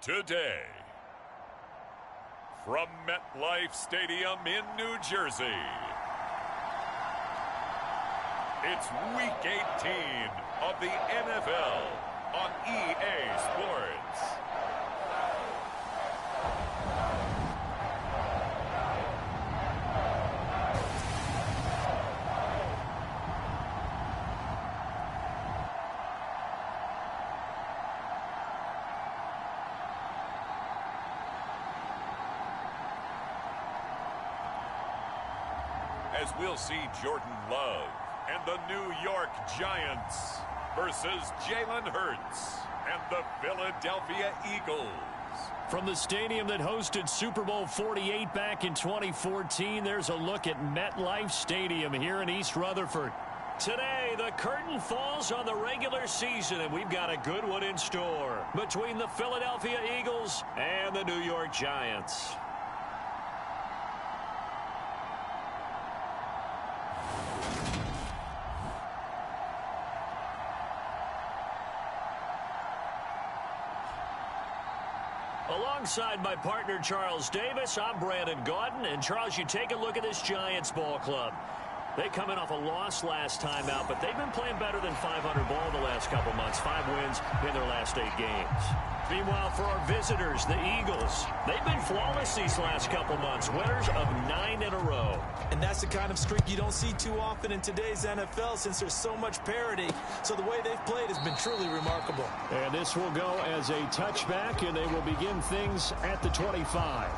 today. From MetLife Stadium in New Jersey, it's Week 18 of the NFL on EA Sports. As we'll see Jordan Love and the New York Giants versus Jalen Hurts and the Philadelphia Eagles. From the stadium that hosted Super Bowl 48 back in 2014, there's a look at MetLife Stadium here in East Rutherford. Today, the curtain falls on the regular season, and we've got a good one in store between the Philadelphia Eagles and the New York Giants. Alongside my partner, Charles Davis, I'm Brandon Gaudin. And, Charles, you take a look at this Giants ball club. They come in off a loss last time out, but they've been playing better than 500 ball the last couple months. 5 wins in their last 8 games. Meanwhile, for our visitors, the Eagles, they've been flawless these last couple months. Winners of 9 in a row. And that's the kind of streak you don't see too often in today's NFL since there's so much parity. So the way they've played has been truly remarkable. And this will go as a touchback, and they will begin things at the 25.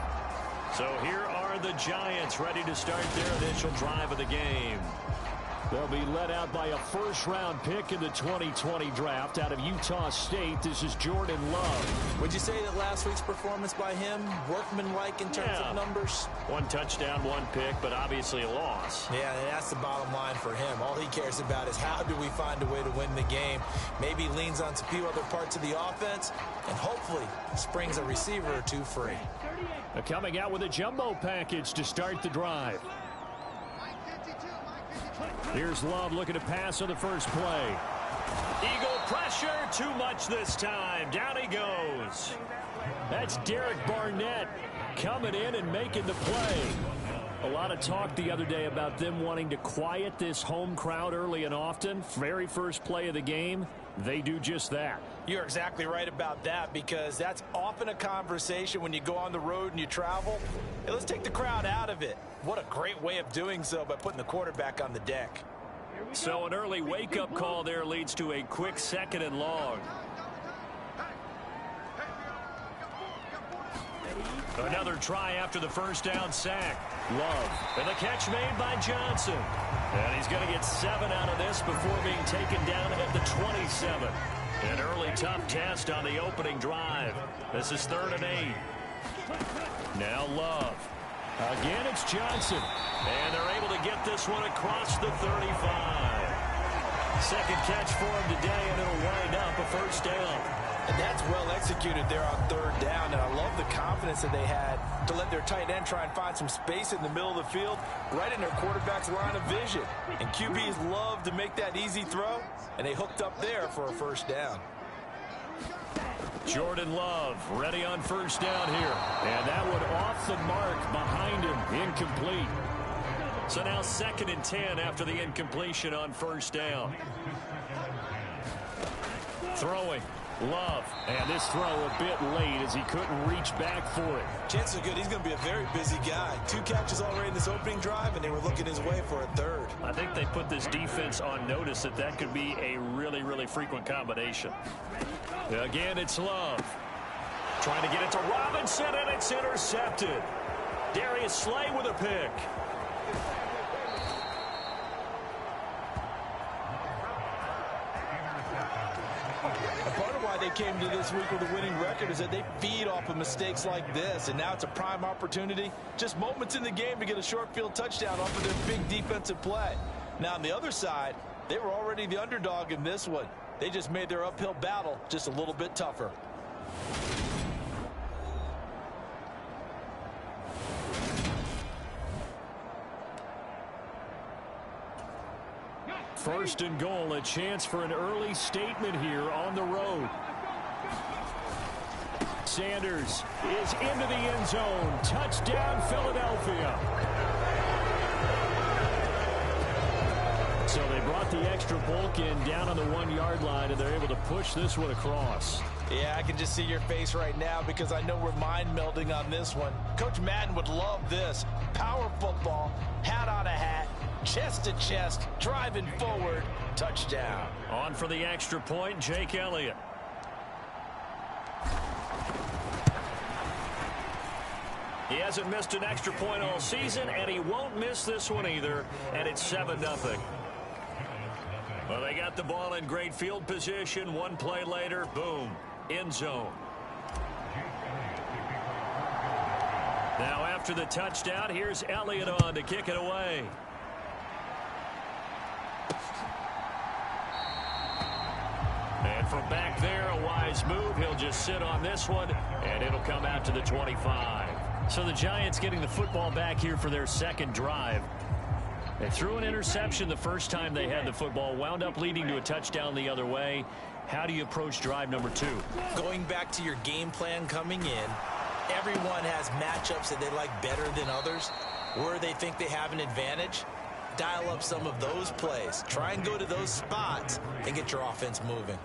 So here are the Giants ready to start their initial drive of the game. They'll be led out by a first-round pick in the 2020 draft out of Utah State. This is Jordan Love. Would you say that last week's performance by him, workmanlike in terms of numbers? 1 touchdown, 1 pick, but obviously a loss. Yeah, that's the bottom line for him. All he cares about is how do we find a way to win the game. Maybe leans on a few other parts of the offense, and hopefully springs a receiver or 2 free. They're coming out with a jumbo package to start the drive. Here's Love looking to pass on the first play. Eagle pressure, too much this time. Down he goes. That's Derek Barnett coming in and making the play. A lot of talk the other day about them wanting to quiet this home crowd early and often. Very first play of the game, they do just that. You're exactly right about that, because that's often a conversation when you go on the road and you travel. Hey, let's take the crowd out of it. What a great way of doing so by putting the quarterback on the deck. So an early wake-up call there leads to a quick 2nd and long. Another try after the first down sack. Love. And the catch made by Johnson. And he's going to get 7 out of this before being taken down at the 27. An early tough test on the opening drive. This is 3rd and 8. Now Love. Again, it's Johnson. And they're able to get this one across the 35. Second catch for him today, and it'll wind up a first down. And that's well executed there on 3rd down. And I love the confidence that they had to let their tight end try and find some space in the middle of the field, right in their quarterback's line of vision. And QBs love to make that easy throw, and they hooked up there for a first down. Jordan Love ready on first down here. And that one off the mark behind him. Incomplete. So now 2nd and 10 after the incompletion on first down. Throwing. Love. And this throw a bit late as he couldn't reach back for it. Chances are good he's going to be a very busy guy. 2 catches already in this opening drive, and they were looking his way for a 3rd. I think they put this defense on notice that that could be a really, really frequent combination. Again, it's Love. Trying to get it to Robinson, and it's intercepted. Darius Slay with a pick. They came to this week with a winning record is that they feed off of mistakes like this, and now it's a prime opportunity, just moments in the game, to get a short field touchdown off of their big defensive play. Now on the other side, they were already the underdog in this one. They just made their uphill battle just a little bit tougher. First and goal, a chance for an early statement here on the road. Sanders is into the end zone. Touchdown, Philadelphia. So they brought the extra bulk in down on the 1-yard line, and they're able to push this one across. Yeah, I can just see your face right now because I know we're mind melding on this one. Coach Madden would love this. Power football, hat on a hat, chest to chest, driving forward, touchdown. On for the extra point, Jake Elliott. He hasn't missed an extra point all season, and he won't miss this one either, and it's 7-0. Well, they got the ball in great field position. One play later, boom, end zone. Now after the touchdown, here's Elliott on to kick it away. And from back there, a wise move. He'll just sit on this one, and it'll come out to the 25. So the Giants getting the football back here for their second drive. They threw an interception the first time they had the football, wound up leading to a touchdown the other way. How do you approach drive number 2? Going back to your game plan coming in, everyone has matchups that they like better than others. Where they think they have an advantage, dial up some of those plays. Try and go to those spots and get your offense moving.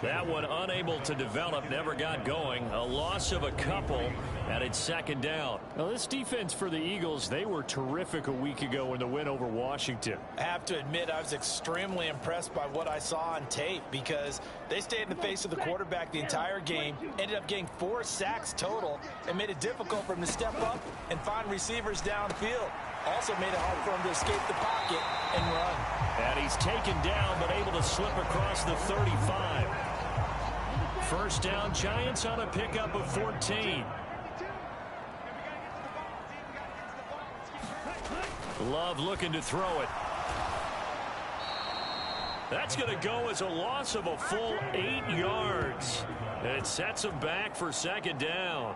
That one unable to develop, never got going. A loss of a couple, and it's second down. Now, this defense for the Eagles, they were terrific a week ago in the win over Washington. I have to admit, I was extremely impressed by what I saw on tape because they stayed in the face of the quarterback the entire game, ended up getting 4 sacks total, and made it difficult for him to step up and find receivers downfield. Also made it hard for him to escape the pocket and run. And he's taken down, but able to slip across the 35. First down, Giants on a pickup of 14. Love looking to throw it. That's going to go as a loss of a full 8 yards. And it sets him back for second down.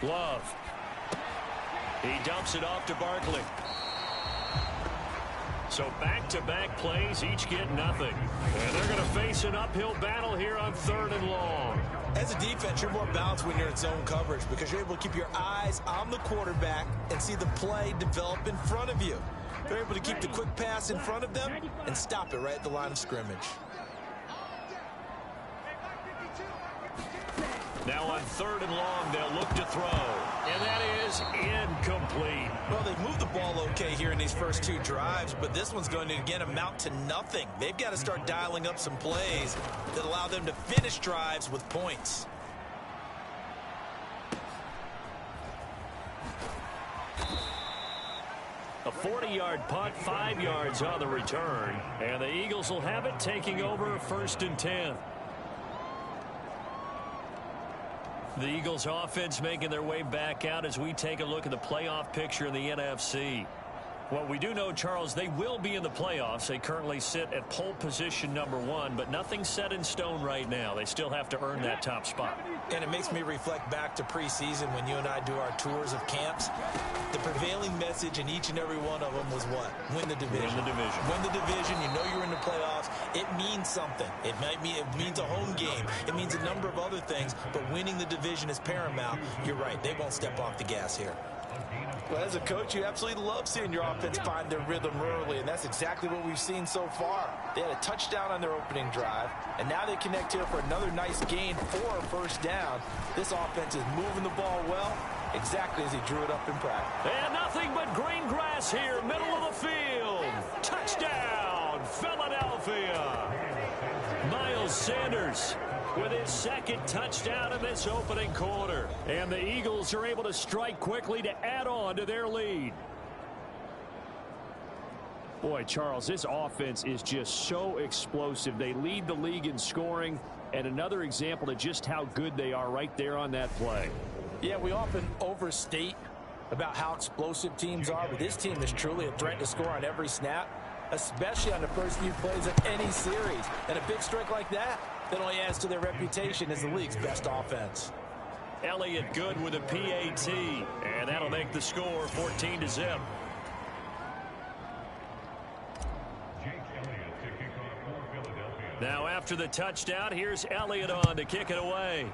Love. He dumps it off to Barkley. So back-to-back plays, each get nothing. And they're going to face an uphill battle here on 3rd and long. As a defense, you're more balanced when you're in zone coverage because you're able to keep your eyes on the quarterback and see the play develop in front of you. They're able to keep the quick pass in front of them and stop it right at the line of scrimmage. Now on 3rd and long, they'll look to throw. And that is incomplete. Well, they've moved the ball okay here in these first 2 drives, but this one's going to, again, amount to nothing. They've got to start dialing up some plays that allow them to finish drives with points. A 40-yard punt, 5 yards on the return. And the Eagles will have it, taking over 1st and 10. The Eagles offense making their way back out as we take a look at the playoff picture in the NFC. Well, we do know, Charles, they will be in the playoffs. They currently sit at pole position number 1, but nothing's set in stone right now. They still have to earn that top spot. And it makes me reflect back to preseason when you and I do our tours of camps. The prevailing message in each and every one of them was what? Win the division. Win the division. Win the division. You know you're in the playoffs. It means something. It means a home game. It means a number of other things, but winning the division is paramount. You're right. They won't step off the gas here. Well, as a coach, you absolutely love seeing your offense find their rhythm early, and that's exactly what we've seen so far. They had a touchdown on their opening drive, and now they connect here for another nice gain for a first down. This offense is moving the ball well, exactly as he drew it up in practice. And nothing but green grass here, middle of the field. Touchdown, Philadelphia. Miles Sanders with his second touchdown in this opening quarter. And the Eagles are able to strike quickly to add on to their lead. Boy, Charles, this offense is just so explosive. They lead the league in scoring, and another example of just how good they are right there on that play. Yeah, we often overstate about how explosive teams are, but this team is truly a threat to score on every snap, especially on the first few plays of any series. And a big strike like that only adds to their reputation as the league's best offense. Elliott good with a PAT, and that'll make the score 14-0. Now after the touchdown, here's Elliott on to kick it away.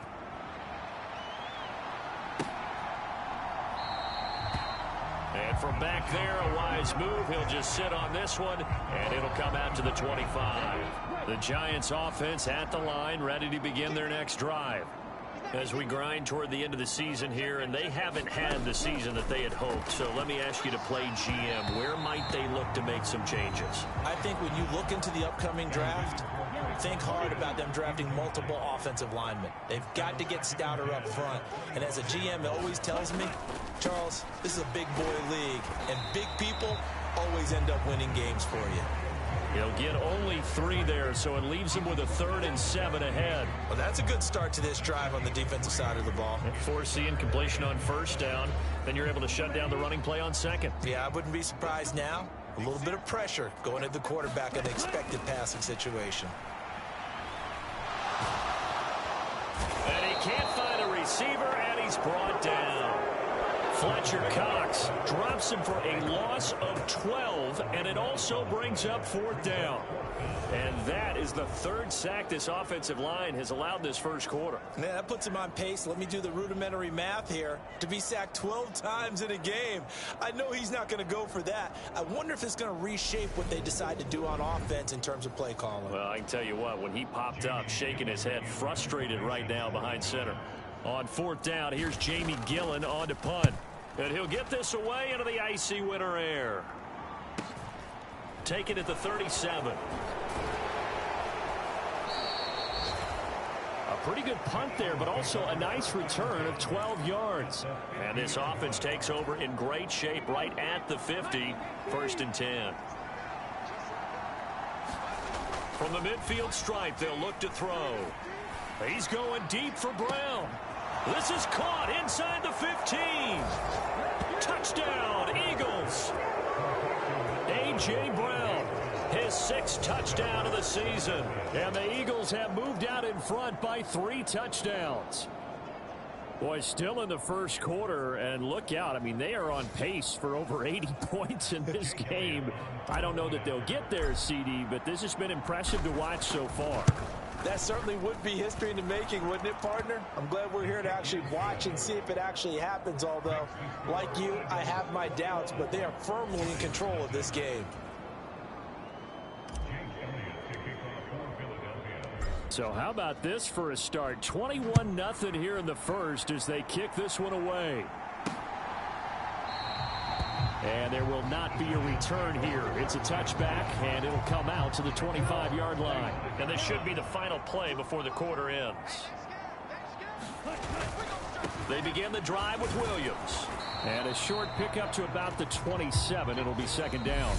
And from back there, a wise move. He'll just sit on this one, and it'll come out to the 25. The Giants offense at the line, ready to begin their next drive. As we grind toward the end of the season here, and they haven't had the season that they had hoped. So let me ask you to play GM. Where might they look to make some changes? I think when you look into the upcoming draft, think hard about them drafting multiple offensive linemen. They've got to get stouter up front. And as a GM always tells me, Charles, this is a big boy league, and big people always end up winning games for you. He'll get only 3 there, so it leaves him with a 3rd and 7 ahead. Well, that's a good start to this drive on the defensive side of the ball. Force the incompletion on first down, then you're able to shut down the running play on second. Yeah, I wouldn't be surprised now. A little bit of pressure going at the quarterback in an expected passing situation. And he can't find a receiver, and he's brought down. Fletcher Cox drops him for a loss of 12, and it also brings up 4th down. And that is the 3rd sack this offensive line has allowed this first quarter. Man, that puts him on pace. Let me do the rudimentary math here. To be sacked 12 times in a game, I know he's not going to go for that. I wonder if it's going to reshape what they decide to do on offense in terms of play calling. Well, I can tell you what, when he popped up, shaking his head, frustrated right now behind center. On 4th down, here's Jamie Gillen on to punt. And he'll get this away into the icy winter air. Take it at the 37. A pretty good punt there, but also a nice return of 12 yards. And this offense takes over in great shape right at the 50. 1st and 10. From the midfield stripe, they'll look to throw. He's going deep for Brown. This is caught inside the 15. Touchdown, Eagles. A.J. Brown, his 6th touchdown of the season. And the Eagles have moved out in front by 3 touchdowns. Boy, still in the first quarter, and look out. I mean, they are on pace for over 80 points in this game. I don't know that they'll get there, CD, but this has been impressive to watch so far. That certainly would be history in the making, wouldn't it, partner? I'm glad we're here to actually watch and see if it actually happens, although, like you, I have my doubts, but they are firmly in control of this game. So how about this for a start? 21-0 here in the first as they kick this one away. And there will not be a return here. It's a touchback, and it'll come out to the 25-yard line. And this should be the final play before the quarter ends. They begin the drive with Williams. And a short pickup to about the 27. It'll be 2nd down.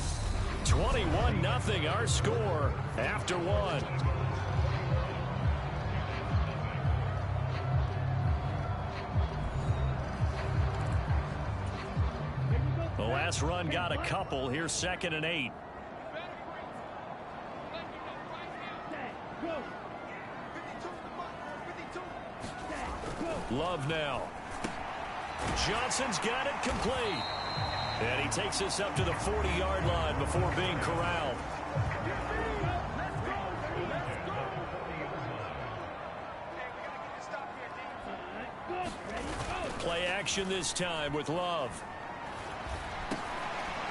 21-0 our score after 1. The last run got a couple. Here's 2nd and 8. Love now. Johnson's got it complete. And he takes this up to the 40-yard line before being corralled. Play action this time with Love.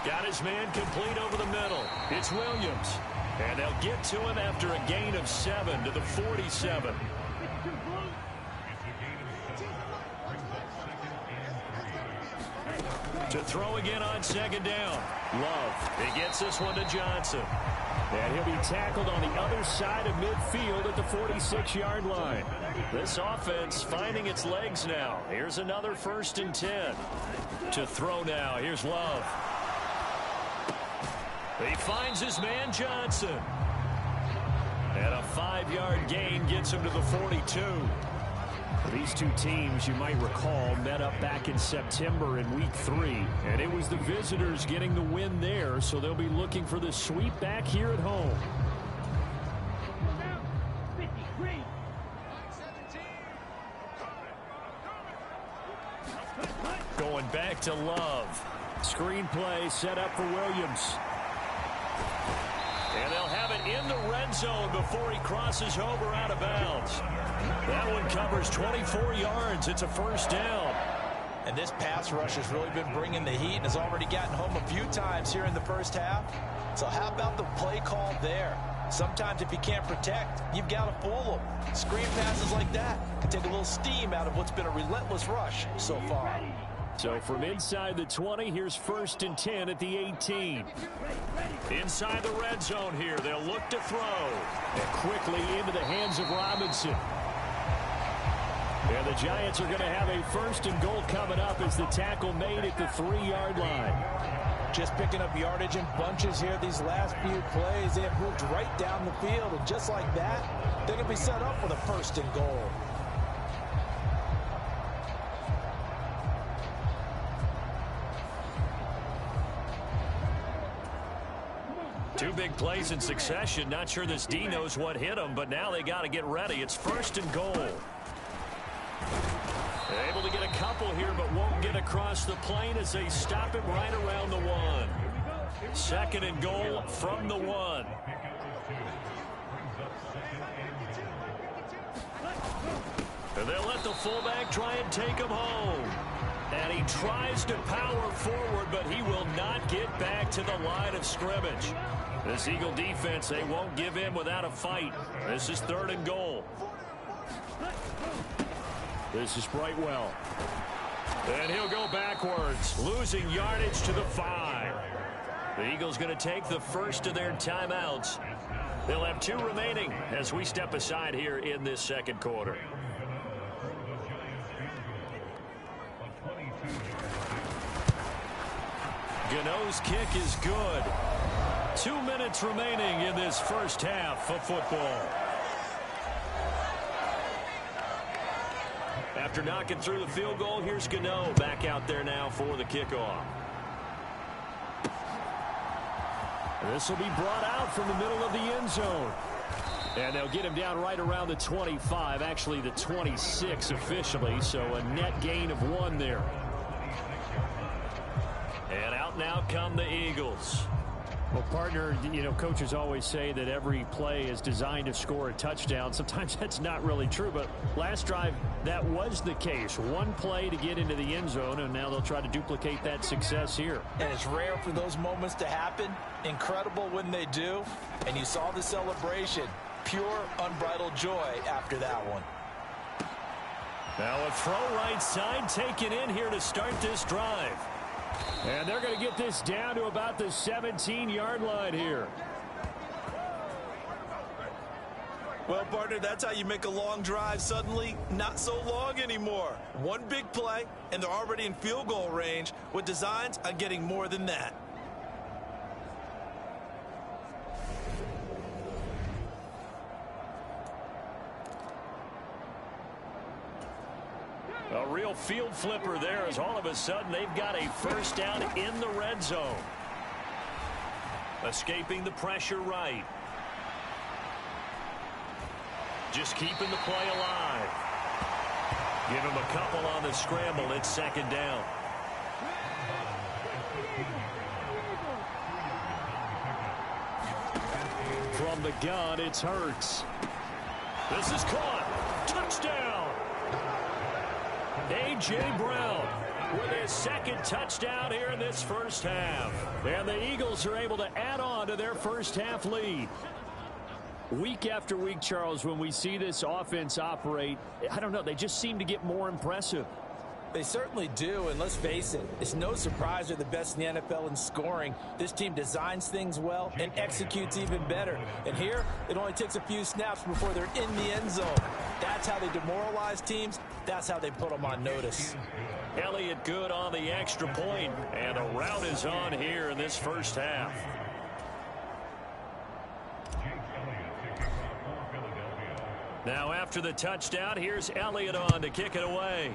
Got his man complete over the middle. It's Williams. And they'll get to him after a gain of 7 to the 47. To throw again on 2nd down. Love. He gets this one to Johnson. And he'll be tackled on the other side of midfield at the 46-yard line. This offense finding its legs now. Here's another 1st and 10. To throw now. Here's Love. He finds his man Johnson. And a 5-yard gain gets him to the 42. These two teams, you might recall, met up back in September in Week 3, and it was the visitors getting the win there, so they'll be looking for the sweep back here at home. Going back to Love. Screenplay set up for Williams. And they'll have it in the red zone before he crosses over out of bounds. That one covers 24 yards. It's a first down. And this pass rush has really been bringing the heat and has already gotten home a few times here in the first half. So how about the play call there? Sometimes if you can't protect, you've got to fool them. Screen passes like that can take a little steam out of what's been a relentless rush so far. So from inside the 20, here's 1st and 10 at the 18. Inside the red zone here, they'll look to throw. And quickly into the hands of Robinson. And the Giants are going to have a 1st and goal coming up as the tackle made at the 3-yard line. Just picking up yardage in bunches here these last few plays. They have moved right down the field, and just like that, they're going to be set up for the 1st and goal. Two big plays in succession. Not sure this D knows what hit him, but now they got to get ready. It's 1st and goal. They're able to get a couple here, but won't get across the plane as they stop him right around the 1. 2nd and goal from the 1. And they'll let the fullback try and take him home. And he tries to power forward, but he will not get back to the line of scrimmage. This Eagle defense, they won't give in without a fight. This is 3rd and goal. This is Brightwell. And he'll go backwards, losing yardage to the 5. The Eagles going to take the first of their timeouts. They'll have 2 remaining as we step aside here in this 2nd quarter. Gano's kick is good. 2 minutes remaining in this first half of football. After knocking through the field goal, here's Gano back out there now for the kickoff. This will be brought out from the middle of the end zone. And they'll get him down right around the 25, actually the 26 officially, so a net gain of 1 there. And out now come the Eagles. Well, partner, you know, coaches always say that every play is designed to score a touchdown. Sometimes that's not really true, but last drive, that was the case. 1 play to get into the end zone, and now they'll try to duplicate that success here. And it's rare for those moments to happen. Incredible when they do. And you saw the celebration. Pure, unbridled joy after that one. Now a throw right side taken in here to start this drive. And they're going to get this down to about the 17-yard line here. Well, partner, that's how you make a long drive suddenly not so long anymore. 1 big play, and they're already in field goal range with designs on getting more than that. A real field flipper there as all of a sudden they've got a first down in the red zone. Escaping the pressure right. Just keeping the play alive. Give him a couple on the scramble. It's 2nd down. From the gun, it's Hurts. This is caught. Touchdown. A.J. Brown with his 2nd touchdown here in this first half. And the Eagles are able to add on to their first half lead. Week after week, Charles, when we see this offense operate, I don't know, they just seem to get more impressive. They certainly do, and let's face it, it's no surprise they're the best in the NFL in scoring. This team designs things well and executes even better. And here, it only takes a few snaps before they're in the end zone. That's how they demoralize teams. That's how they put them on notice. Elliott good on the extra point, and the route is on here in this first half. Now after the touchdown, here's Elliott on to kick it away.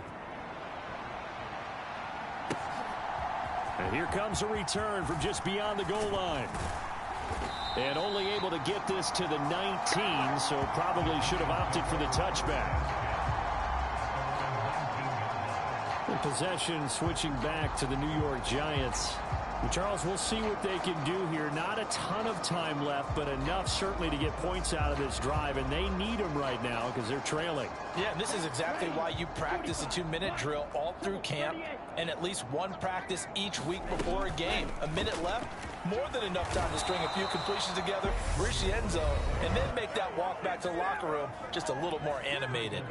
And here comes a return from just beyond the goal line. And only able to get this to the 19, so probably should have opted for the touchback. The possession switching back to the New York Giants. And Charles, we'll see what they can do here. Not a ton of time left, but enough certainly to get points out of this drive, and they need them right now because they're trailing. Yeah, this is exactly why you practice a 2-minute drill all through camp and at least one practice each week before a game. A minute left, more than enough time to string a few completions together, reach the end zone, and then make that walk back to the locker room just a little more animated.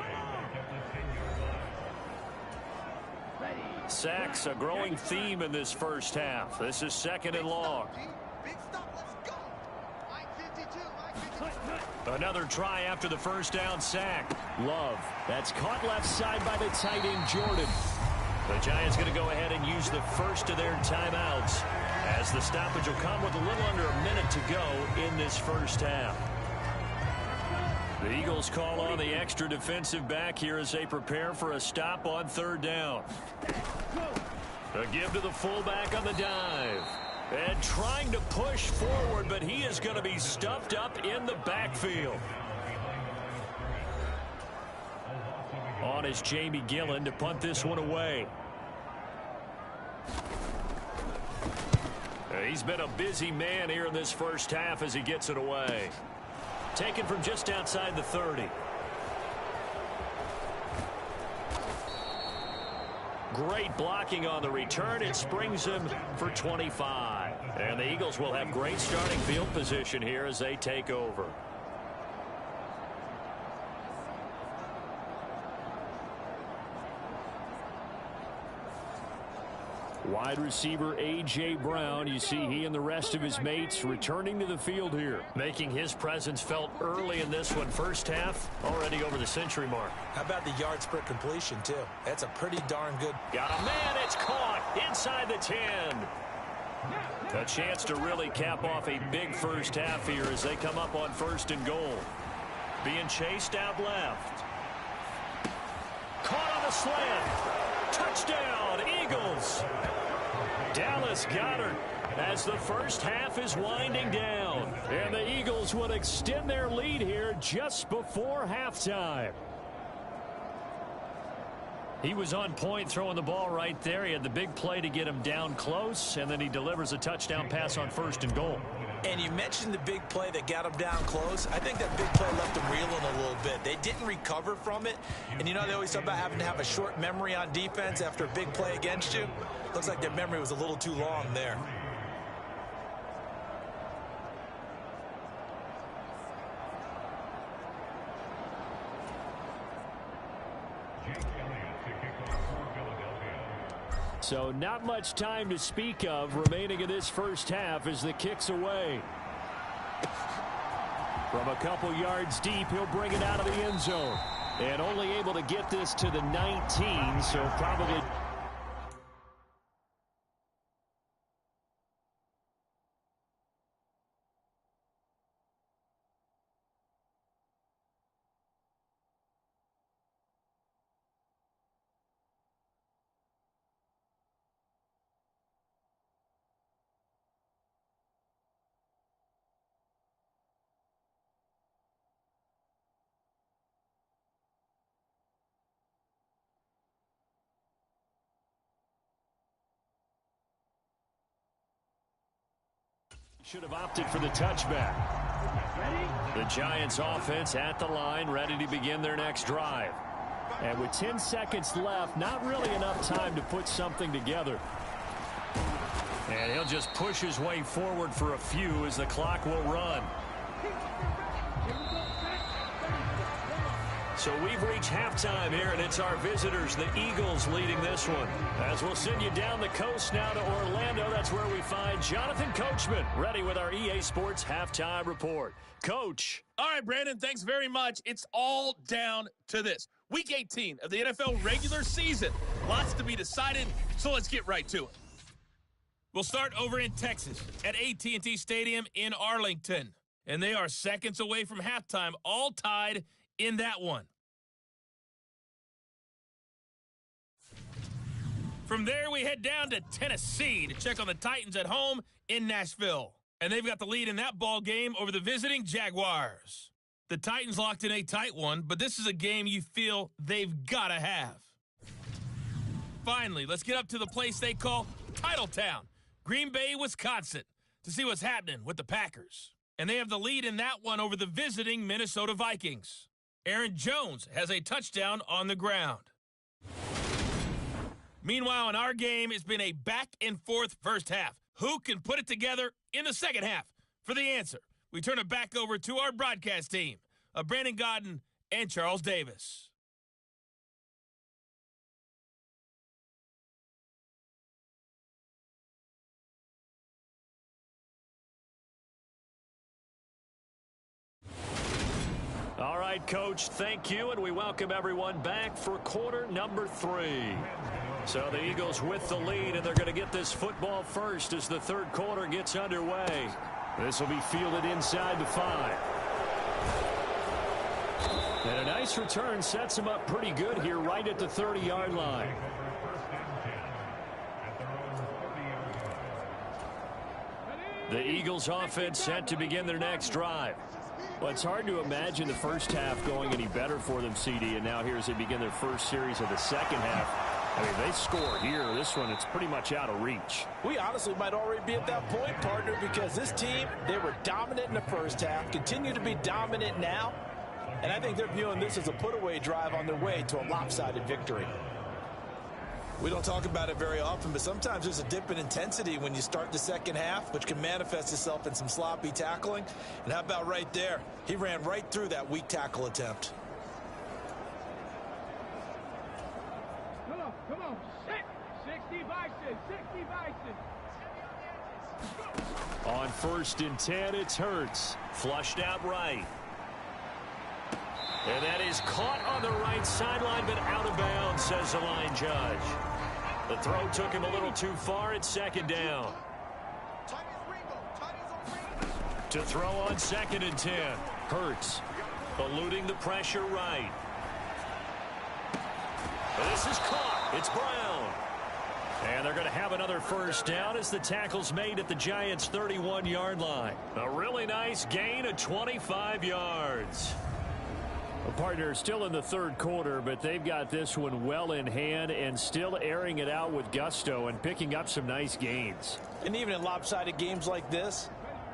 Sacks, a growing theme in this first half. This is 2nd and long. Another try after the first down sack. Love. That's caught left side by the tight end, Jordan. The Giants going to go ahead and use the first of their timeouts, as the stoppage will come with a little under a minute to go in this first half. The Eagles call on the extra defensive back here as they prepare for a stop on 3rd down. A give to the fullback on the dive. And trying to push forward, but he is going to be stuffed up in the backfield. On is Jamie Gillen to punt this one away. He's been a busy man here in this first half as he gets it away. Taken from just outside the 30. Great blocking on the return. It springs him for 25. And the Eagles will have great starting field position here as they take over. Wide receiver A.J. Brown, you see he and the rest of his mates returning to the field here, making his presence felt early in this one. First half, already over the century mark. How about the yards per completion, too? That's a pretty darn good. Got a man, it's caught inside the 10. A chance to really cap off a big first half here as they come up on 1st and goal. Being chased out left. Caught on the slant. Touchdown, Eagles. Dallas Goedert as the first half is winding down. And the Eagles will extend their lead here just before halftime. He was on point throwing the ball right there. He had the big play to get him down close, and then he delivers a touchdown pass on 1st and goal. And you mentioned the big play that got him down close. I think that big play left him reeling a little bit. They didn't recover from it. And you know they always talk about having to have a short memory on defense after a big play against you. Looks like their memory was a little too long there. So not much time to speak of remaining in this first half as the kick's away. From a couple yards deep, he'll bring it out of the end zone. And only able to get this to the 19, so probably... Should have opted for the touchback. The Giants offense at the line, ready to begin their next drive. And with 10 seconds left, not really enough time to put something together. And he'll just push his way forward for a few as the clock will run. So we've reached halftime here, and it's our visitors, the Eagles, leading this one. As we'll send you down the coast now to Orlando, that's where we find Jonathan Coachman, ready with our EA Sports Halftime Report. Coach. All right, Brandon, thanks very much. It's all down to this. Week 18 of the NFL regular season. Lots to be decided, so let's get right to it. We'll start over in Texas at AT&T Stadium in Arlington. And they are seconds away from halftime, all tied in that one. From there, we head down to Tennessee to check on the Titans at home in Nashville. And they've got the lead in that ball game over the visiting Jaguars. The Titans locked in a tight one, but this is a game you feel they've got to have. Finally, let's get up to the place they call Titletown, Green Bay, Wisconsin, to see what's happening with the Packers. And they have the lead in that one over the visiting Minnesota Vikings. Aaron Jones has a touchdown on the ground. Meanwhile, in our game, it's been a back-and-forth first half. Who can put it together in the second half? For the answer, we turn it back over to our broadcast team of Brandon Godden and Charles Davis. All right, Coach, thank you, and we welcome everyone back for quarter number 3. So the Eagles with the lead, and they're going to get this football first as the third quarter gets underway. This will be fielded inside the 5. And a nice return sets him up pretty good here right at the 30-yard line. The Eagles offense set to begin their next drive. Well, it's hard to imagine the first half going any better for them, CD, and now here as they begin their first series of the second half. I mean, they score here. This one, it's pretty much out of reach. We honestly might already be at that point, partner, because this team, they were dominant in the first half, continue to be dominant now, and I think they're viewing this as a put-away drive on their way to a lopsided victory. We don't talk about it very often, but sometimes there's a dip in intensity when you start the second half, which can manifest itself in some sloppy tackling. And how about right there? He ran right through that weak tackle attempt. Come on. 60 Bison, 60 Bison. On 1st and 10, it's Hurts. Flushed out right. And that is caught on the right sideline, but out of bounds, says the line judge. The throw took him a little too far. It's second down. To throw on 2nd and 10. Hurts eluding the pressure right. This is caught. It's Brown. And they're going to have another first down as the tackle's made at the Giants' 31-yard line. A really nice gain of 25 yards. A partner still in the third quarter, but they've got this one well in hand and still airing it out with gusto and picking up some nice gains. And even in lopsided games like this,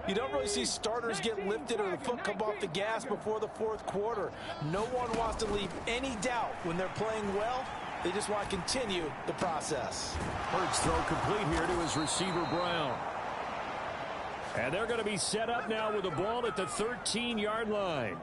you don't really see starters get lifted or the foot come off the gas before the fourth quarter. No one wants to leave any doubt when they're playing well. They just want to continue the process. Hurts throw complete here to his receiver, Brown. And they're going to be set up now with the ball at the 13-yard line.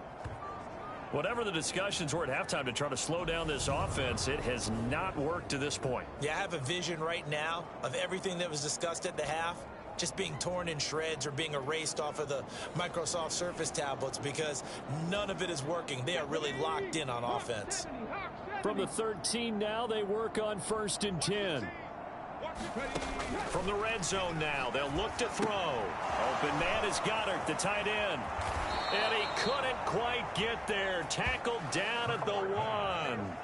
Whatever the discussions were at halftime to try to slow down this offense, it has not worked to this point. Yeah, I have a vision right now of everything that was discussed at the half just being torn in shreds or being erased off of the Microsoft Surface tablets because none of it is working. They are really locked in on offense. From the 13 now, they work on 1st and 10. From the red zone now, they'll look to throw. Open man is Goddard, the tight end. And he couldn't quite get there. Tackled down at the 1.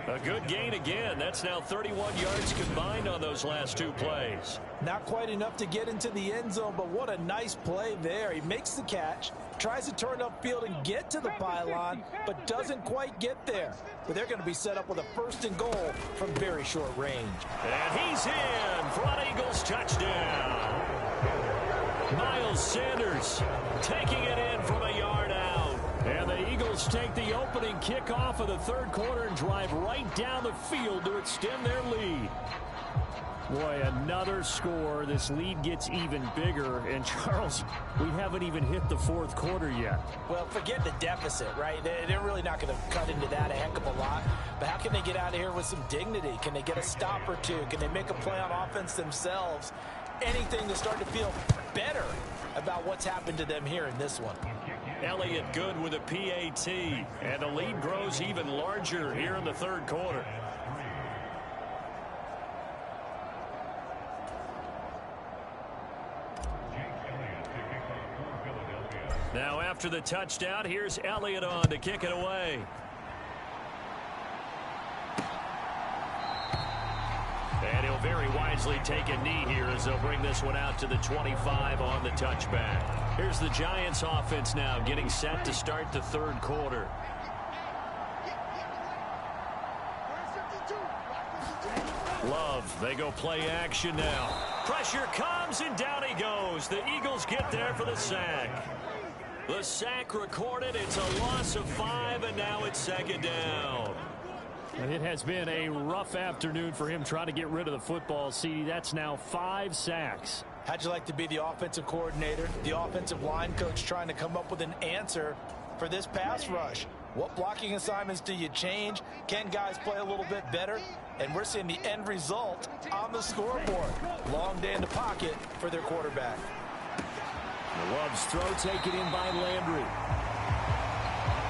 A good gain again. That's now 31 yards combined on those last 2 plays. Not quite enough to get into the end zone, but what a nice play there. He makes the catch, tries to turn upfield and get to the pylon, but doesn't quite get there. But they're going to be set up with a 1st and goal from very short range. And he's in for an Eagles touchdown. Miles Sanders taking it in from a yard out. And the Eagles take the opening kickoff of the third quarter and drive right down the field to extend their lead. Boy, another score. This lead gets even bigger. And, Charles, we haven't even hit the fourth quarter yet. Well, forget the deficit, right? They're really not going to cut into that a heck of a lot. But how can they get out of here with some dignity? Can they get a stop or two? Can they make a play on offense themselves? Anything to start to feel better about what's happened to them here in this one. Elliott good with a PAT. And the lead grows even larger here in the third quarter. Now after the touchdown, here's Elliott on to kick it away. And he'll very wisely take a knee here as they'll bring this one out to the 25 on the touchback. Here's the Giants offense now getting set to start the third quarter. Love, they go play action now. Pressure comes and down he goes. The Eagles get there for the sack. The sack recorded. It's a loss of 5, and now it's second down. And it has been a rough afternoon for him trying to get rid of the football. See, that's now 5 sacks. How'd you like to be the offensive coordinator, the offensive line coach trying to come up with an answer for this pass rush? What blocking assignments do you change? Can guys play a little bit better? And we're seeing the end result on the scoreboard. Long day in the pocket for their quarterback. Love's throw taken in by Landry.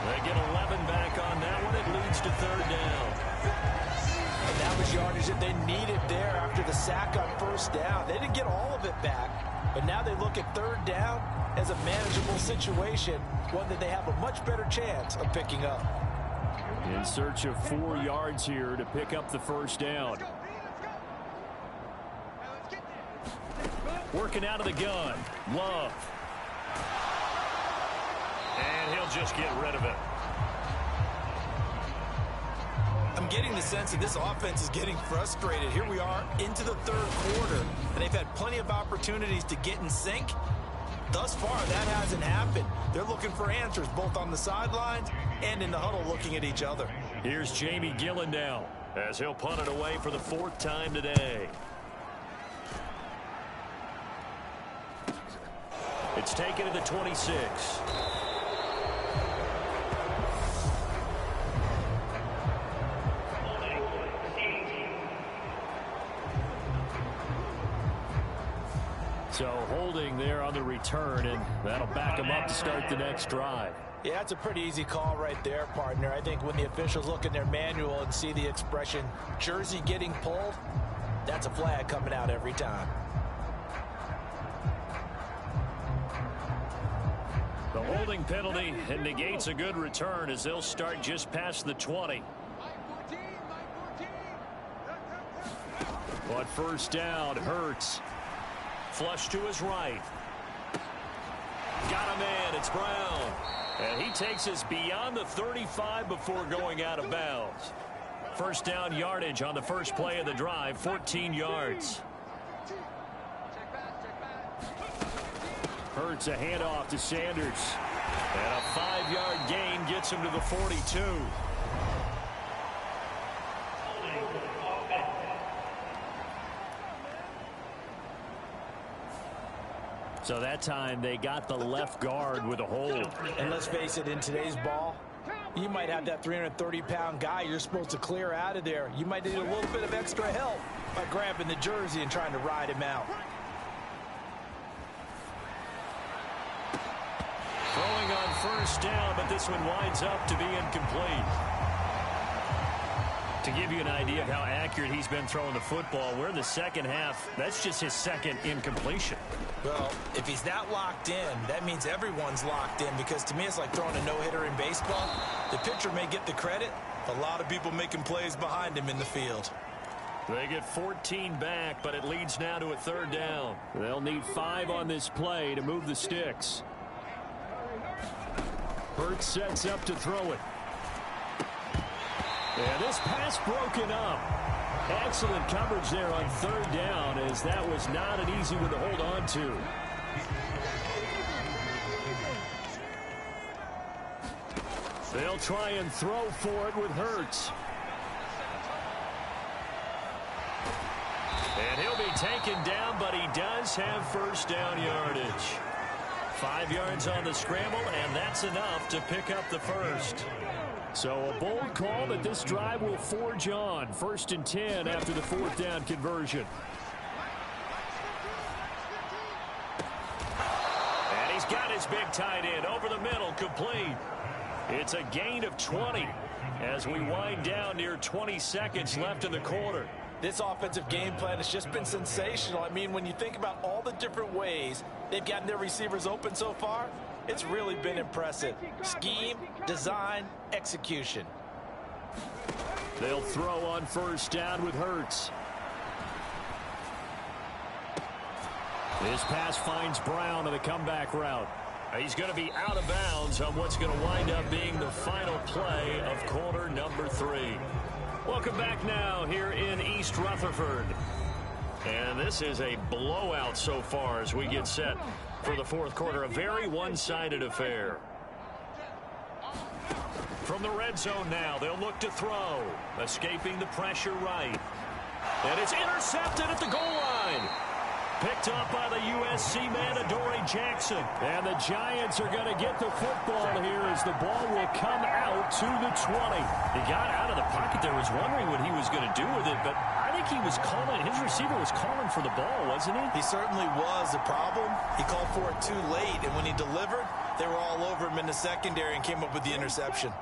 They get 11 back on that one. It leads to third down. And that was yardage that they needed there after the sack on first down. They didn't get all of it back, but now they look at third down as a manageable situation, one that they have a much better chance of picking up. In search of 4 yards here to pick up the first down. Working out of the gun. Love. And he'll just get rid of it. I'm getting the sense that this offense is getting frustrated. Here we are into the third quarter, and they've had plenty of opportunities to get in sync. Thus far, that hasn't happened. They're looking for answers both on the sidelines and in the huddle looking at each other. Here's Jamie Gillen now as he'll punt it away for the 4th time today. It's taken to the 26. So holding there on the return, and that'll back them up to start the next drive. Yeah, that's a pretty easy call right there, partner. I think when the officials look in their manual and see the expression jersey getting pulled, that's a flag coming out every time. The holding penalty negates a good return as they'll start just past the 20. But first down, Hurts. Flush to his right. Got a man. It's Brown. And he takes us beyond the 35 before going out of bounds. First down yardage on the first play of the drive, 14 yards. Hurts a handoff to Sanders. And a 5-yard gain gets him to the 42. So that time they got the left guard with a hold. And let's face it, in today's ball, you might have that 330-pound guy you're supposed to clear out of there. You might need a little bit of extra help by grabbing the jersey and trying to ride him out. Throwing on first down, but this one winds up to be incomplete. To give you an idea of how accurate he's been throwing the football, we're in the second half. That's just his second incompletion. Well, if he's that locked in, that means everyone's locked in, because to me it's like throwing a no-hitter in baseball. The pitcher may get the credit, a lot of people making plays behind him in the field. They get 14 back, but it leads now to a third down. They'll need 5 on this play to move the sticks. Hurts sets up to throw it. And this pass broken up. Excellent coverage there on third down, as that was not an easy one to hold on to. They'll try and throw for it with Hurts. And he'll be taken down, but he does have first down yardage. 5 yards on the scramble, and that's enough to pick up the first. So a bold call that this drive will forge on. 1st and 10 after the 4th down conversion. And he's got his big tight end over the middle, complete. It's a gain of 20 as we wind down near 20 seconds left in the quarter. This offensive game plan has just been sensational. I mean, when you think about all the different ways they've gotten their receivers open so far, It's really been impressive. Scheme, design, execution. They'll throw on first down with Hurts. This pass finds Brown on the comeback route. He's going to be out of bounds on what's going to wind up being the final play of quarter number 3. Welcome back now here in East Rutherford. And this is a blowout so far as we get set for the fourth quarter. A very one-sided affair. From the red zone now, they'll look to throw. Escaping the pressure right. And it's intercepted at the goal line. Picked up by the USC man, Adoree Jackson. And the Giants are going to get the football here as the ball will come out to the 20. He got out of the pocket there, was wondering what he was going to do with it, but I think he was calling, his receiver was calling for the ball, wasn't he? He certainly was. The problem, he called for it too late, and when he delivered, they were all over him in the secondary and came up with the interception.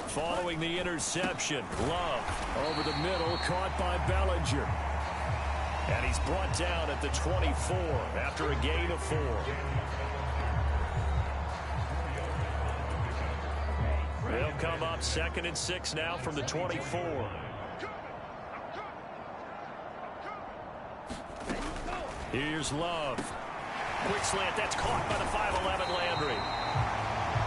Following the interception, Love over the middle, caught by Bellinger. And he's brought down at the 24 after a gain of 4. They'll come up 2nd and 6 now from the 24. Here's Love. Quick slant, that's caught by the 5'11" Landry.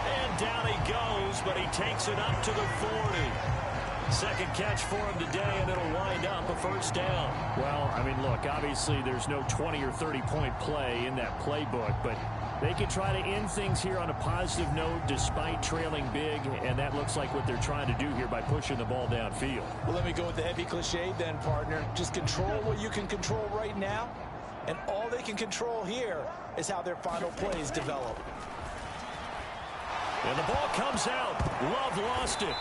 And down he goes, but he takes it up to the 40. Second catch for him today, and it'll wind up a first down. Well, I mean, look, obviously there's no 20 or 30-point play in that playbook, but they can try to end things here on a positive note despite trailing big, and that looks like what they're trying to do here by pushing the ball downfield. Well, let me go with the heavy cliche then, partner. Just control what you can control right now, and all they can control here is how their final plays develop. And the ball comes out. Love lost it.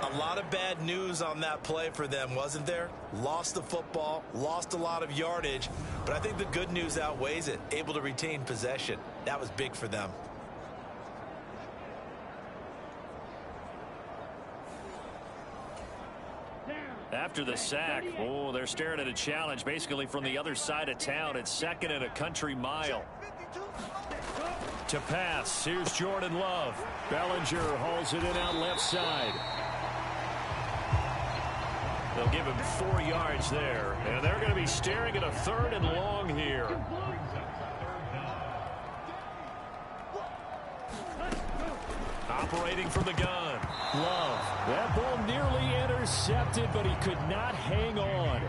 A lot of bad news on that play for them, wasn't there? Lost the football, lost a lot of yardage, but I think the good news outweighs it. Able to retain possession. That was big for them. After the sack, oh, they're staring at a challenge basically from the other side of town. It's 2nd and a country mile. To pass, here's Jordan Love. Bellinger hauls it in out left side. They'll give him 4 yards there, and they're going to be staring at a 3rd and long here. Operating from the gun. Love. That ball nearly intercepted, but he could not hang on.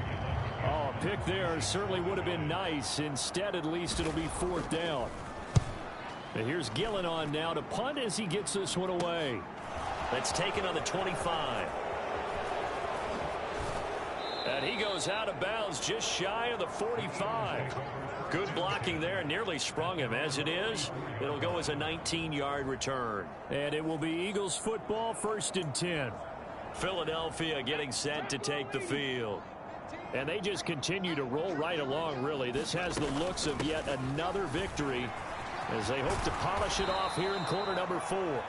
Oh, a pick there certainly would have been nice. Instead, at least it'll be 4th down. And here's Gillen on now to punt as he gets this one away. That's taken on the 25. And he goes out of bounds just shy of the 45. Good blocking there, nearly sprung him. As it is, it'll go as a 19-yard return. And it will be Eagles football, 1st and 10. Philadelphia getting set to take the field. And they just continue to roll right along, really. This has the looks of yet another victory as they hope to polish it off here in quarter number 4.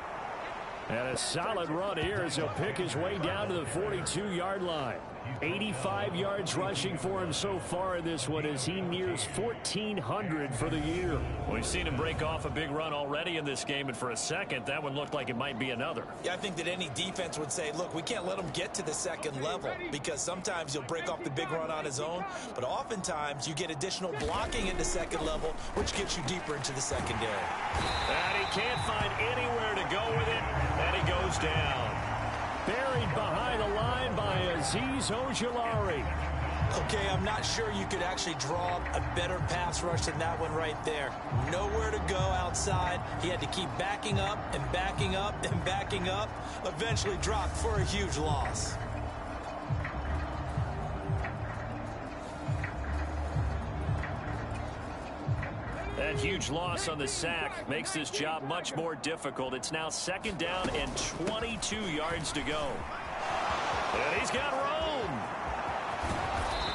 And a solid run here as he'll pick his way down to the 42-yard line. 85 yards rushing for him so far in this one as he nears 1,400 for the year. We've seen him break off a big run already in this game, and for a second, that one looked like it might be another. Yeah, I think that any defense would say, look, we can't let him get to the 2nd level because sometimes he'll break off the big run on his own, but oftentimes you get additional blocking at the 2nd level, which gets you deeper into the secondary. And he can't find anywhere to go with it, and he goes down. Buried behind the line by Azeez Ojulari. Okay, I'm not sure you could actually draw a better pass rush than that one right there. Nowhere to go outside. He had to keep backing up and backing up and backing up. Eventually dropped for a huge loss. That huge loss on the sack makes this job much more difficult. It's now 2nd down and 22 yards to go. And he's got room.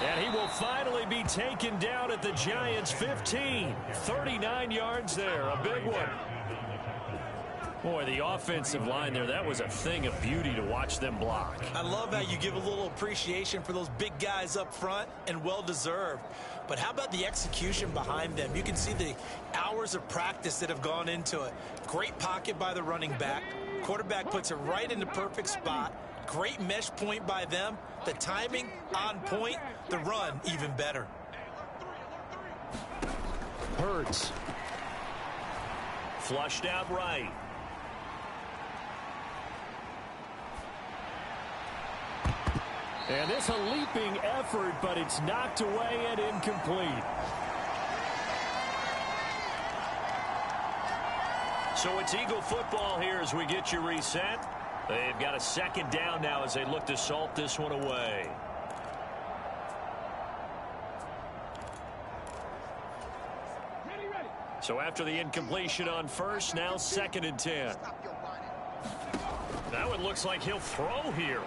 And he will finally be taken down at the Giants' 15. 39 yards there, a big one. Boy, the offensive line there, that was a thing of beauty to watch them block. I love how you give a little appreciation for those big guys up front, and well-deserved. But how about the execution behind them? You can see the hours of practice that have gone into it. Great pocket by the running back. Quarterback puts it right in the perfect spot. Great mesh point by them. The timing on point. The run even better. Hurts. Flushed out right. And this a leaping effort, but it's knocked away and incomplete. So it's Eagle football here as we get you reset. They've got a second down now as they look to salt this one away. So after the incompletion on first, now 2nd and 10. Now it looks like he'll throw here.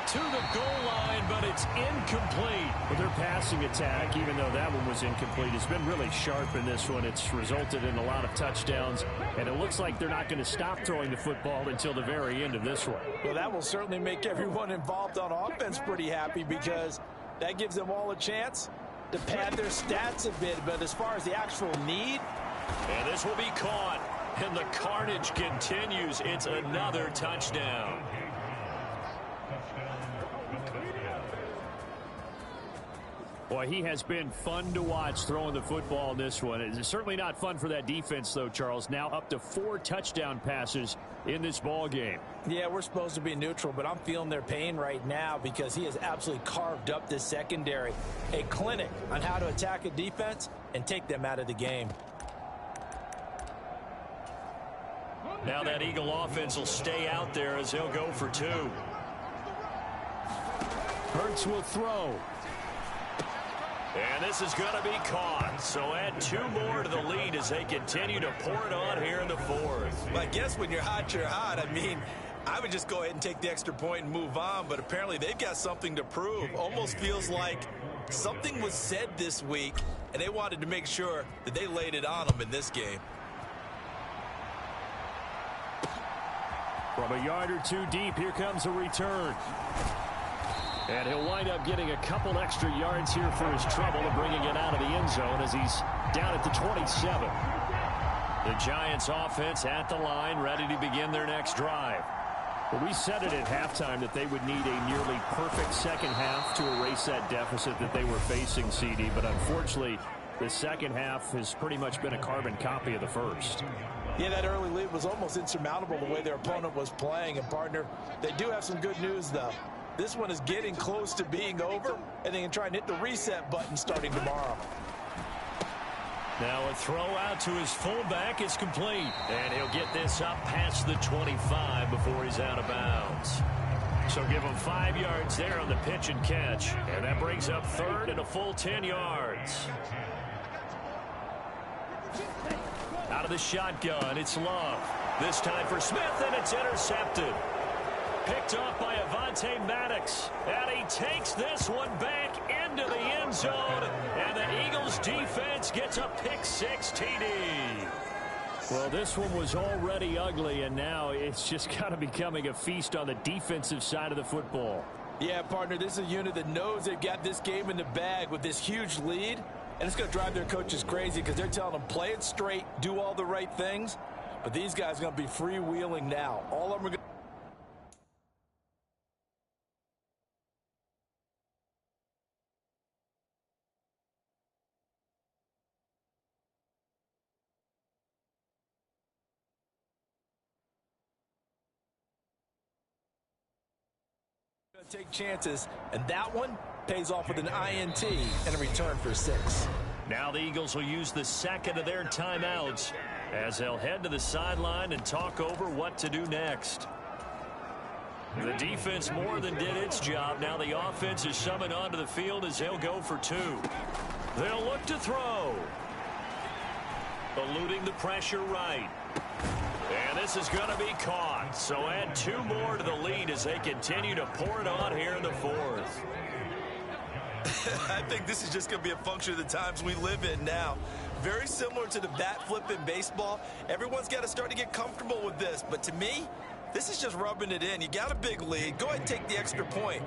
To the goal line, but it's incomplete. Well, their passing attack, even though that one was incomplete, has been really sharp in this one. It's resulted in a lot of touchdowns, and it looks like they're not going to stop throwing the football until the very end of this one. Well, that will certainly make everyone involved on offense pretty happy, because that gives them all a chance to pad their stats a bit. But as far as the actual need, and this will be caught, and the carnage continues. It's another touchdown. Boy, he has been fun to watch throwing the football in this one. It's certainly not fun for that defense, though, Charles. Now up to 4 touchdown passes in this ball game. Yeah, we're supposed to be neutral, but I'm feeling their pain right now because he has absolutely carved up this secondary. A clinic on how to attack a defense and take them out of the game. Now that Eagle offense will stay out there as they'll go for 2. Hurts will throw. And this is going to be caught. So add 2 more to the lead as they continue to pour it on here in the 4th. Well, I guess when you're hot, you're hot. I mean, I would just go ahead and take the extra point and move on, but apparently they've got something to prove. Almost feels like something was said this week, and they wanted to make sure that they laid it on them in this game. From a yard or 2 deep, here comes a return. And he'll wind up getting a couple extra yards here for his trouble and bringing it out of the end zone as he's down at the 27. The Giants offense at the line, ready to begin their next drive. Well, we said it at halftime that they would need a nearly perfect second half to erase that deficit that they were facing, CD. But unfortunately, the second half has pretty much been a carbon copy of the first. Yeah, that early lead was almost insurmountable the way their opponent was playing. And, partner, they do have some good news, though. This one is getting close to being over, and they can try and hit the reset button starting tomorrow. Now a throw out to his fullback is complete. And he'll get this up past the 25 before he's out of bounds. So give him 5 yards there on the pitch and catch. And that brings up 3rd and a full 10 yards. Out of the shotgun, it's Love. This time for Smith, and it's intercepted. Picked off by Avonte Maddox. And he takes this one back into the end zone. And the Eagles defense gets a pick-6 TD. Well, this one was already ugly, and now it's just kind of becoming a feast on the defensive side of the football. Yeah, partner, this is a unit that knows they've got this game in the bag with this huge lead. And it's going to drive their coaches crazy because they're telling them, play it straight, do all the right things. But these guys are going to be freewheeling now. All of them are going to take chances, and that one pays off with an INT and a return for 6. Now the Eagles will use the second of their timeouts as they'll head to the sideline and talk over what to do next. The defense more than did its job. Now the offense is summoned onto the field as they'll go for 2. They'll look to throw. Eluding the pressure right. And this is going to be caught. So add 2 more to the lead as they continue to pour it on here in the 4th. I think this is just going to be a function of the times we live in now. Very similar to the bat flip in baseball. Everyone's got to start to get comfortable with this. But to me, this is just rubbing it in. You got a big lead. Go ahead and take the extra point.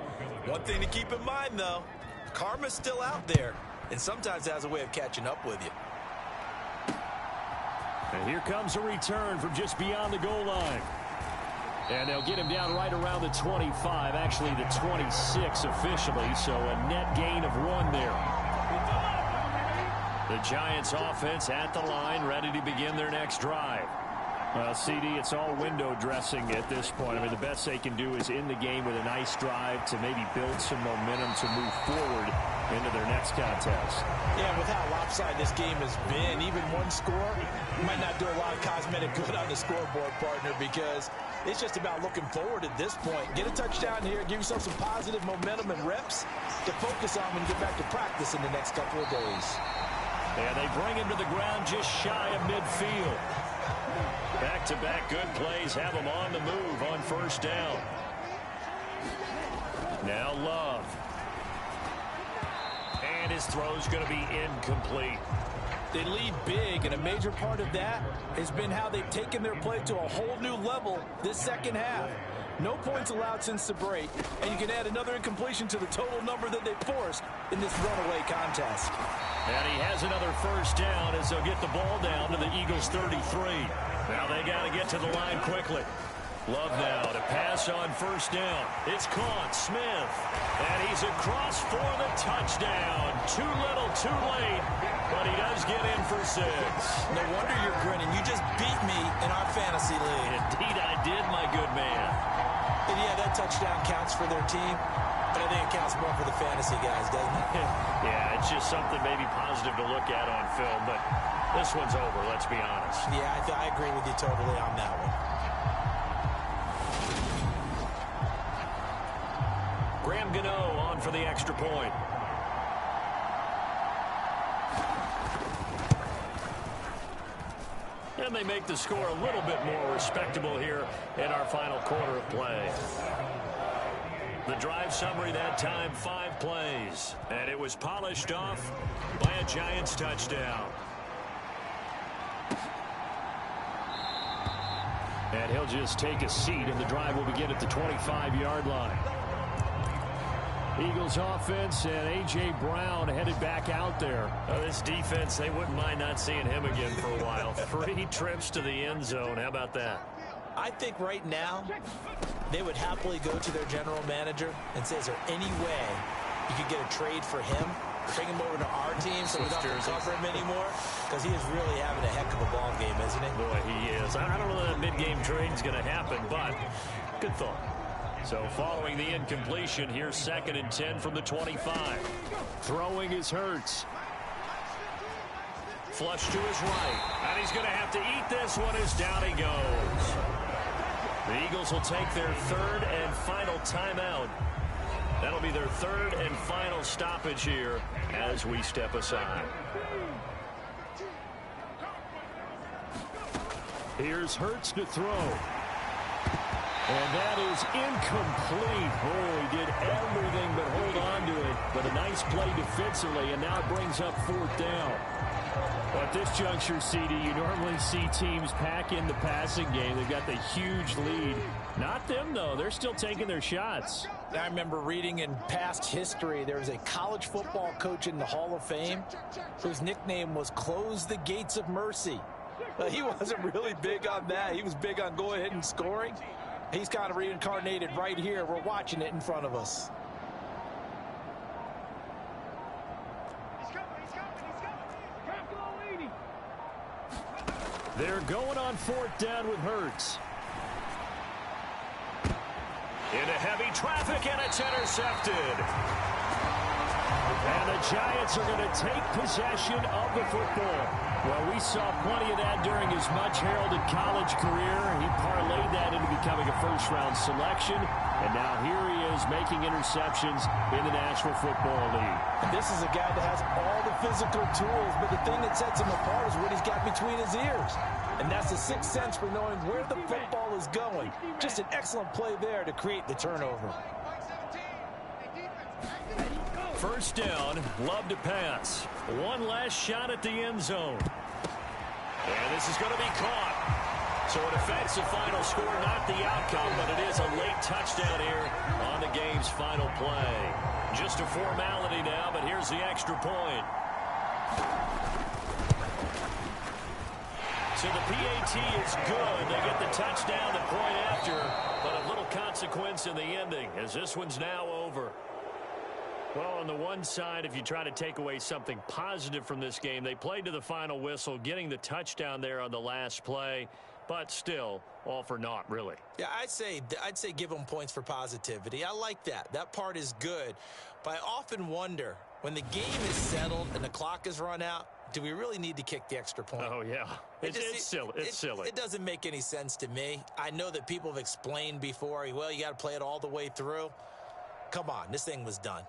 One thing to keep in mind, though, karma's still out there. And sometimes it has a way of catching up with you. And here comes a return from just beyond the goal line. And they'll get him down right around the 25, actually the 26 officially, so a net gain of 1 there. The Giants offense at the line, ready to begin their next drive. Well, CD, it's all window dressing at this point. I mean, the best they can do is in the game with a nice drive to maybe build some momentum to move forward into their next contest. Yeah, with how lopsided this game has been, even one score might not do a lot of cosmetic good on the scoreboard, partner, because it's just about looking forward at this point. Get a touchdown here, give yourself some positive momentum and reps to focus on when you get back to practice in the next couple of days. And they bring him to the ground just shy of midfield. Back-to-back good plays have him on the move on first down. Now Love. And his throw's going to be incomplete. They lead big, and a major part of that has been how they've taken their play to a whole new level this second half. No points allowed since the break, and you can add another incompletion to the total number that they forced in this runaway contest. And he has another first down as they'll get the ball down to the Eagles' 33. Now they got to get to the line quickly. Love now to pass on first down. It's caught. Smith. And he's across for the touchdown. Too little, too late. But he does get in for 6. No wonder you're grinning. You just beat me in our fantasy league. Indeed I did, my good man. And yeah, that touchdown counts for their team. But I think it counts more for the fantasy guys, doesn't it? Yeah, it's just something maybe positive to look at on film. But this one's over, let's be honest. Yeah, I agree with you totally on that one. Graham Gano on for the extra point. And they make the score a little bit more respectable here in our final quarter of play. The drive summary that time, 5 plays. And it was polished off by a Giants touchdown. And he'll just take a seat, and the drive will begin at the 25-yard line. Eagles offense and A.J. Brown headed back out there. This defense, they wouldn't mind not seeing him again for a while. 3 trips to the end zone. How about that? I think right now they would happily go to their general manager and say, is there any way you could get a trade for him? Bring him over to our team so we don't have to cover him anymore? Because he is really having a heck of a ball game, isn't he? Boy, he is. I don't know that mid-game trade is going to happen, but good thought. So following the incompletion, here's 2nd and 10 from the 25. Throwing is Hurts. Flush to his right. And he's going to have to eat this one as down he goes. The Eagles will take their 3rd and final timeout. That'll be their 3rd and final stoppage here as we step aside. Here's Hurts to throw. And that is incomplete. Oh, he did everything but hold on to it. But a nice play defensively, and now it brings up 4th down. Well, at this juncture, CD, you normally see teams pack in the passing game. They've got the huge lead. Not them, though. They're still taking their shots. I remember reading in past history, there was a college football coach in the Hall of Fame whose nickname was Close the Gates of Mercy. But he wasn't really big on that. He was big on go ahead and scoring. He's kind of reincarnated right here. We're watching it in front of us. They're going on 4th down with Hurts. Into heavy traffic, and it's intercepted. And the Giants are going to take possession of the football. Well, we saw plenty of that during his much-heralded college career. He parlayed that into becoming a first-round selection. And now here he is making interceptions in the National Football League. And this is a guy that has all the physical tools, but the thing that sets him apart is what he's got between his ears. And that's the 6th sense for knowing where the football is going. Just an excellent play there to create the turnover. First down, Love to pass. One last shot at the end zone. And this is going to be caught. So it affects the final score, not the outcome, but it is a late touchdown here on the game's final play. Just a formality now, but here's the extra point. So the PAT is good. They get the touchdown, the point after, but of little consequence in the ending as this one's now over. Well, on the one side, if you try to take away something positive from this game, they played to the final whistle, getting the touchdown there on the last play, but still, all for naught, really. Yeah, I'd say give them points for positivity. I like that. That part is good. But I often wonder, when the game is settled and the clock is run out, do we really need to kick the extra point? Oh, yeah. It's silly. It's silly. It doesn't make any sense to me. I know that people have explained before, well, you got to play it all the way through. Come on, this thing was done.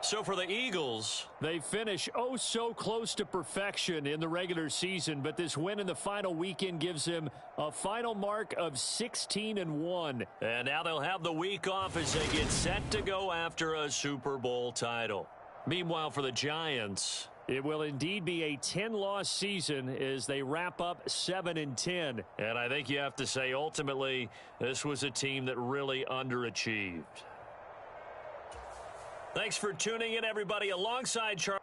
So for the Eagles, they finish oh so close to perfection in the regular season, but this win in the final weekend gives them a final mark of 16-1. And now they'll have the week off as they get set to go after a Super Bowl title. Meanwhile, for the Giants, it will indeed be a 10-loss season as they wrap up 7-10. And I think you have to say, ultimately, this was a team that really underachieved. Thanks for tuning in, everybody. Alongside Charles.